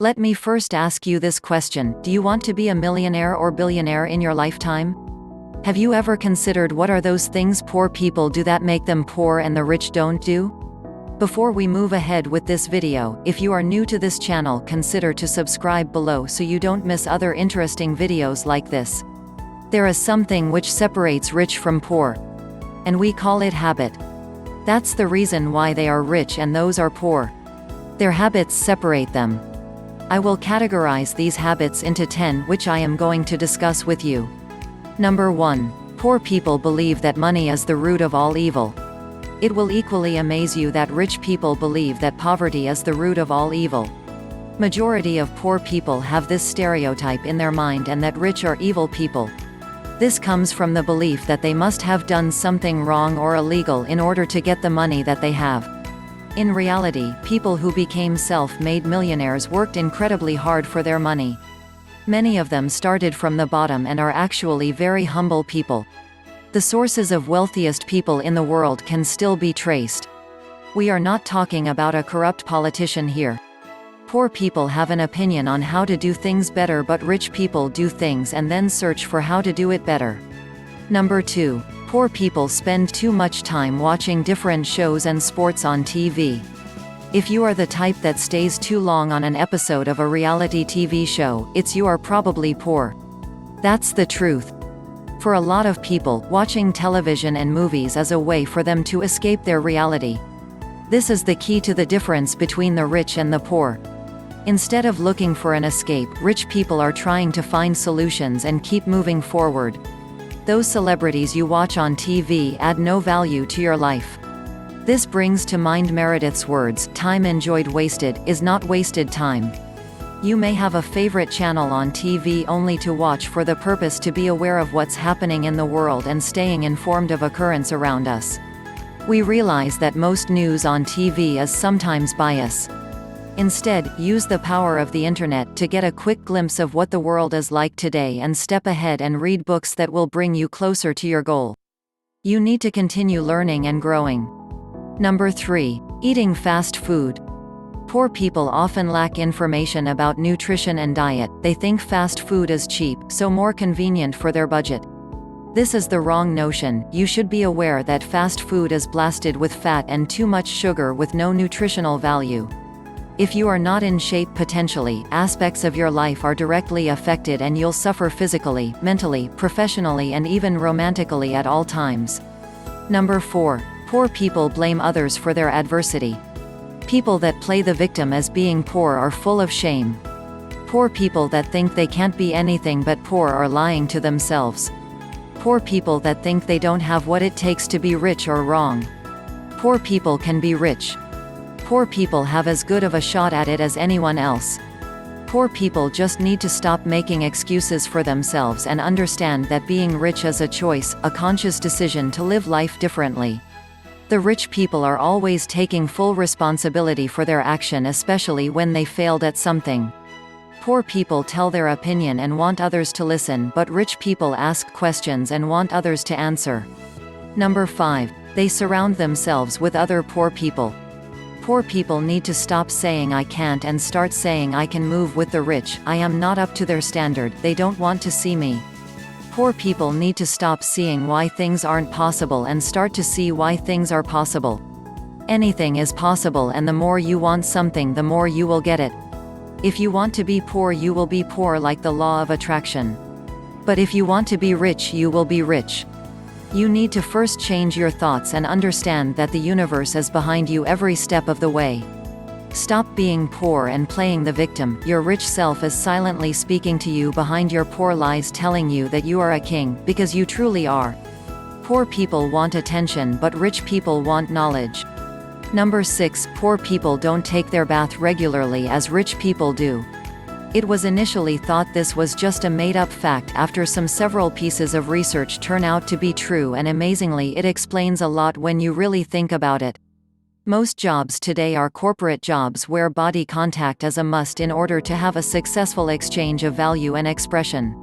Let me first ask you this question: do you want to be a millionaire or billionaire in your lifetime? Have you ever considered what are those things poor people do that make them poor and the rich don't do? Before we move ahead with this video, if you are new to this channel, consider to subscribe below so you don't miss other interesting videos like this. There is something which separates rich from poor, and we call it habit. That's the reason why they are rich and those are poor. Their habits separate them. I will categorize these habits into 10, which I am going to discuss with you. Number 1. Poor people believe that money is the root of all evil. It will equally amaze you that rich people believe that poverty is the root of all evil. Majority of poor people have this stereotype in their mind, and that rich are evil people. This comes from the belief that they must have done something wrong or illegal in order to get the money that they have. In reality, people who became self-made millionaires worked incredibly hard for their money. Many of them started from the bottom and are actually very humble people. The sources of wealthiest people in the world can still be traced. We are not talking about a corrupt politician here. Poor people have an opinion on how to do things better, but rich people do things and then search for how to do it better. Number 2. Poor people spend too much time watching different shows and sports on TV. If you are the type that stays too long on an episode of a reality TV show, you are probably poor. That's the truth. For a lot of people, watching television and movies is a way for them to escape their reality. This is the key to the difference between the rich and the poor. Instead of looking for an escape, rich people are trying to find solutions and keep moving forward. Those celebrities you watch on TV add no value to your life. This brings to mind Meredith's words: "Time enjoyed wasted is not wasted time." You may have a favorite channel on TV only to watch for the purpose to be aware of what's happening in the world and staying informed of occurrence around us. We realize that most news on TV is sometimes biased. Instead, use the power of the internet to get a quick glimpse of what the world is like today and step ahead and read books that will bring you closer to your goal. You need to continue learning and growing. Number 3. Eating fast food. Poor people often lack information about nutrition and diet. They think fast food is cheap, so more convenient for their budget. This is the wrong notion. You should be aware that fast food is blasted with fat and too much sugar with no nutritional value. If you are not in shape, potentially, aspects of your life are directly affected and you'll suffer physically, mentally, professionally, and even romantically at all times. Number 4. Poor people blame others for their adversity. People that play the victim as being poor are full of shame. Poor people that think they can't be anything but poor are lying to themselves. Poor people that think they don't have what it takes to be rich are wrong. Poor people can be rich. Poor people have as good of a shot at it as anyone else. Poor people just need to stop making excuses for themselves and understand that being rich is a choice, a conscious decision to live life differently. The rich people are always taking full responsibility for their action, especially when they failed at something. Poor people tell their opinion and want others to listen, but rich people ask questions and want others to answer. Number 5. They surround themselves with other poor people. Poor people need to stop saying "I can't" and start saying "I can move with the rich. I am not up to their standard, they don't want to see me." Poor people need to stop seeing why things aren't possible and start to see why things are possible. Anything is possible, and the more you want something, the more you will get it. If you want to be poor, you will be poor, like the law of attraction. But if you want to be rich, you will be rich. You need to first change your thoughts and understand that the universe is behind you every step of the way. Stop being poor and playing the victim. Your rich self is silently speaking to you behind your poor lies, telling you that you are a king, because you truly are. Poor people want attention, but rich people want knowledge. Number 6. Poor people don't take their bath regularly as rich people do. It was initially thought this was just a made-up fact. After several pieces of research turn out to be true, and amazingly it explains a lot when you really think about it. Most jobs today are corporate jobs where body contact is a must in order to have a successful exchange of value and expression.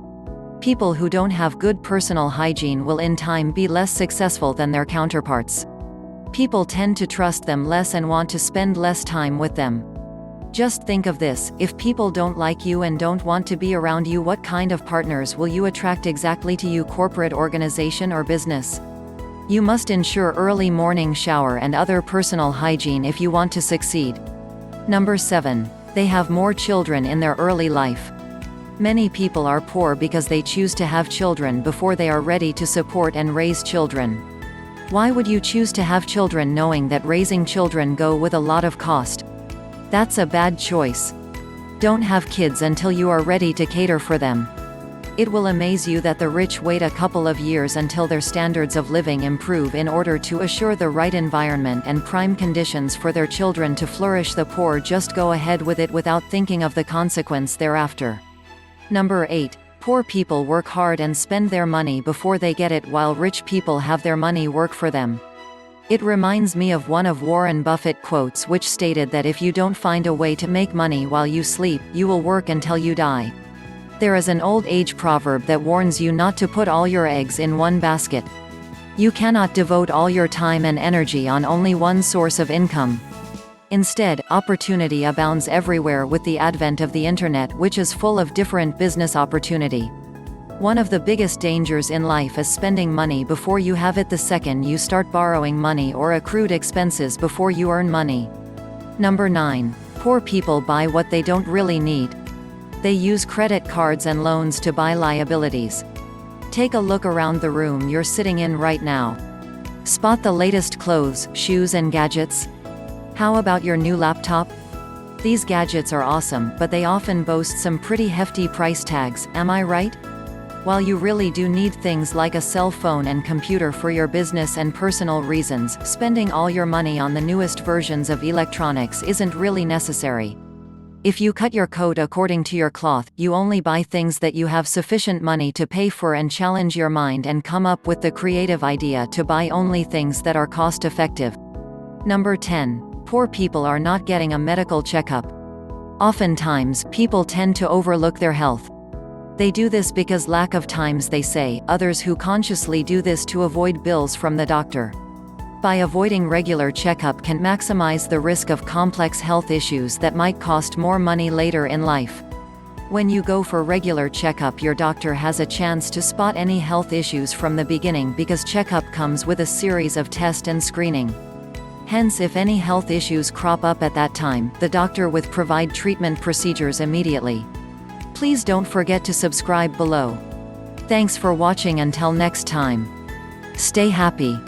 People who don't have good personal hygiene will in time be less successful than their counterparts. People tend to trust them less and want to spend less time with them. Just think of this, if people don't like you and don't want to be around you, what kind of partners will you attract exactly to you, corporate organization or business? You must ensure early morning shower and other personal hygiene if you want to succeed. Number 7. They have more children in their early life. Many people are poor because they choose to have children before they are ready to support and raise children. Why would you choose to have children knowing that raising children go with a lot of cost? That's a bad choice. Don't have kids until you are ready to cater for them. It will amaze you that the rich wait a couple of years until their standards of living improve in order to assure the right environment and prime conditions for their children to flourish. The poor just go ahead with it without thinking of the consequence thereafter. Number 8. Poor people work hard and spend their money before they get it, while rich people have their money work for them. It reminds me of one of Warren Buffett quotes, which stated that if you don't find a way to make money while you sleep, you will work until you die. There is an old age proverb that warns you not to put all your eggs in one basket. You cannot devote all your time and energy on only one source of income. Instead, opportunity abounds everywhere with the advent of the internet, which is full of different business opportunity. One of the biggest dangers in life is spending money before you have it, the second you start borrowing money or accrued expenses before you earn money. Number 9. Poor people buy what they don't really need. They use credit cards and loans to buy liabilities. Take a look around the room you're sitting in right now. Spot the latest clothes, shoes and gadgets? How about your new laptop? These gadgets are awesome, but they often boast some pretty hefty price tags, am I right? While you really do need things like a cell phone and computer for your business and personal reasons, spending all your money on the newest versions of electronics isn't really necessary. If you cut your coat according to your cloth, you only buy things that you have sufficient money to pay for, and challenge your mind and come up with the creative idea to buy only things that are cost-effective. Number 10. Poor people are not getting a medical checkup. Oftentimes, people tend to overlook their health. They do this because lack of times, they say, others who consciously do this to avoid bills from the doctor. By avoiding regular checkup can maximize the risk of complex health issues that might cost more money later in life. When you go for regular checkup, your doctor has a chance to spot any health issues from the beginning, because checkup comes with a series of tests and screening. Hence, if any health issues crop up at that time, the doctor will provide treatment procedures immediately. Please don't forget to subscribe below. Thanks for watching. Until next time. Stay happy.